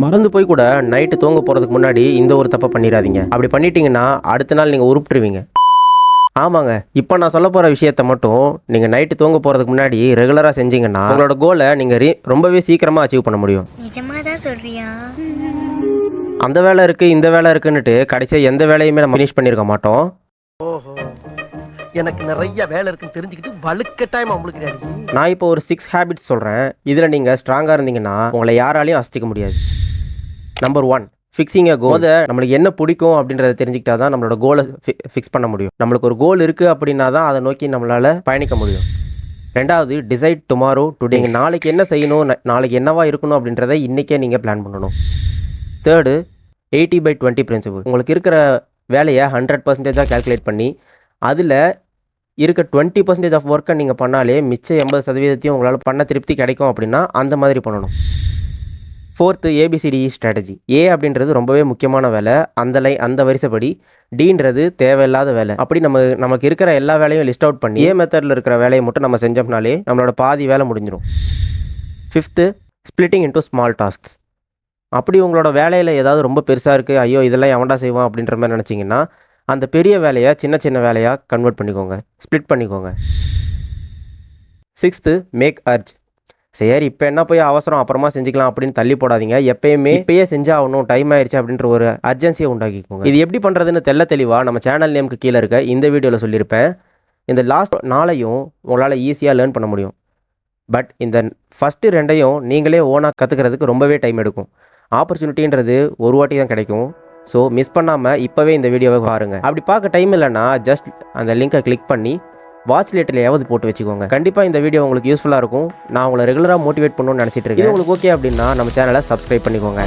மறந்து போய் கூட நைட்டு தூங்க போகிறதுக்கு முன்னாடி இந்த ஒரு தப்பை பண்ணிடாதீங்க. அப்படி பண்ணிட்டீங்கன்னா அடுத்த நாள் நீங்கள் உருப்பிட்டுருவீங்க. ஆமாங்க, இப்போ நான் சொல்ல போகிற விஷயத்த மட்டும் நீங்கள் நைட்டு தூங்க போகிறதுக்கு முன்னாடி ரெகுலராக செஞ்சீங்கன்னா உங்களோட கோலை நீங்கள் ரொம்பவே சீக்கிரமாக அச்சீவ் பண்ண முடியும். நிஜமாக தான் சொல்றியா? அந்த வேலை இருக்குது இந்த வேலை இருக்குன்னுட்டு கடைசியாக எந்த வேலையுமே நம்ம ஃபினிஷ் பண்ணியிருக்க மாட்டோம். ஓஹோ, எனக்கு நிறைய வேலை இருக்குன்னு தெரிஞ்சுக்கிட்டு வலுக்கட்டாயமா உங்களுக்கு நான் இப்போ ஒரு 6 ஹேபிட்ஸ் சொல்கிறேன். இதில் நீங்கள் ஸ்ட்ராங்காக இருந்தீங்கன்னா உங்களை யாராலையும் அசைச்சிக்க முடியாது. நம்பர் 1, ஃபிக்ஸிங் அ கோல். நம்மளுக்கு என்ன பிடிக்கும் அப்படின்றத தெரிஞ்சுக்கிட்டா தான் நம்மளோட கோலை ஃபிக்ஸ் பண்ண முடியும். நம்மளுக்கு ஒரு கோல் இருக்குது அப்படின்னா தான் அதை நோக்கி நம்மளால் பயணிக்க முடியும். ரெண்டாவது, டிசைட் டுமாரோ டுடே. நாளைக்கு என்ன செய்யணும், நாளைக்கு என்னவா இருக்கணும் அப்படின்றத இன்றைக்கே நீங்கள் பிளான் பண்ணணும். Third, 80/20 principle. உங்களுக்கு இருக்கிற வேலையை 100% கால்குலேட் பண்ணி அதில் இருக்க 20% ஆஃப் ஒர்க்கை நீங்கள் பண்ணாலே மிச்ச 80% உங்களால் பண்ண திருப்தி கிடைக்கும் அப்படின்னா அந்த மாதிரி பண்ணணும். Fourth, ABCDE strategy. ஏ அப்படின்றது ரொம்பவே முக்கியமான வேலை, அந்த வரிசைப்படி. டீன்றது தேவையில்லாத வேலை. அப்படி நமக்கு இருக்கிற எல்லா வேலையும் லிஸ்ட் அவுட் பண்ணி ஏ மெத்தடில் இருக்கிற வேலையை மட்டும் நம்ம செஞ்சோம்னாலே நம்மளோட பாதி வேலை முடிஞ்சிடும். Fifth, splitting into small tasks. அப்படி உங்களோட வேலையில் ஏதாவது ரொம்ப பெருசாக இருக்குது, ஐயோ இதெல்லாம் எவன்டா செய்வான் அப்படின்ற மாதிரி நினச்சிங்கன்னா அந்த பெரிய வேலையை சின்ன சின்ன வேலையாக கன்வெர்ட் பண்ணிக்கோங்க, ஸ்ப்ளிட் பண்ணிக்கோங்க. Sixth, make urge. சரி இப்போ என்ன போய் அவசரம் அப்புறமா செஞ்சுக்கலாம் அப்படின்னு தள்ளி போடாதீங்க. இப்பயே செஞ்சாகணும், டைம் ஆயிடுச்சு அப்படின்ற ஒரு அர்ஜென்சியை உண்டாக்கிக்கோங்க. இது எப்படி பண்ணுறதுன்னு தெளிவாக நம்ம சேனல் நேமுக்கு கீழே இருக்க இந்த வீடியோவில் சொல்லியிருப்பேன். இந்த லாஸ்ட் 4ஐயும் உங்களால் ஈஸியாக லேர்ன் பண்ண முடியும். பட் இந்த ஃபஸ்ட்டு 2ஐயும் நீங்களே ஓனாக கற்றுக்கிறதுக்கு ரொம்பவே டைம் எடுக்கும். ஆப்பர்ச்சுனிட்டின்றது ஒரு வாட்டி தான் கிடைக்கும். ஸோ மிஸ் பண்ணாமல் இப்போவே இந்த வீடியோவை பாருங்கள். அப்படி பார்க்க டைம் இல்லைன்னா ஜஸ்ட் அந்த லிங்கை கிளிக் பண்ணி வாட்ச் லேட்டர்லையாவது போட்டு வச்சுக்கோங்க. கண்டிப்பாக இந்த வீடியோ உங்களுக்கு யூஸ்ஃபுல்லாக இருக்கும். நான் உங்களை ரெகுலராக மோட்டிவேட் பண்ணணும்னு நினச்சிட்டு இருக்கேன். உங்களுக்கு ஓகே அப்படின்னா நம்ம சேனலை சப்ஸ்கிரைப் பண்ணிக்கோங்க.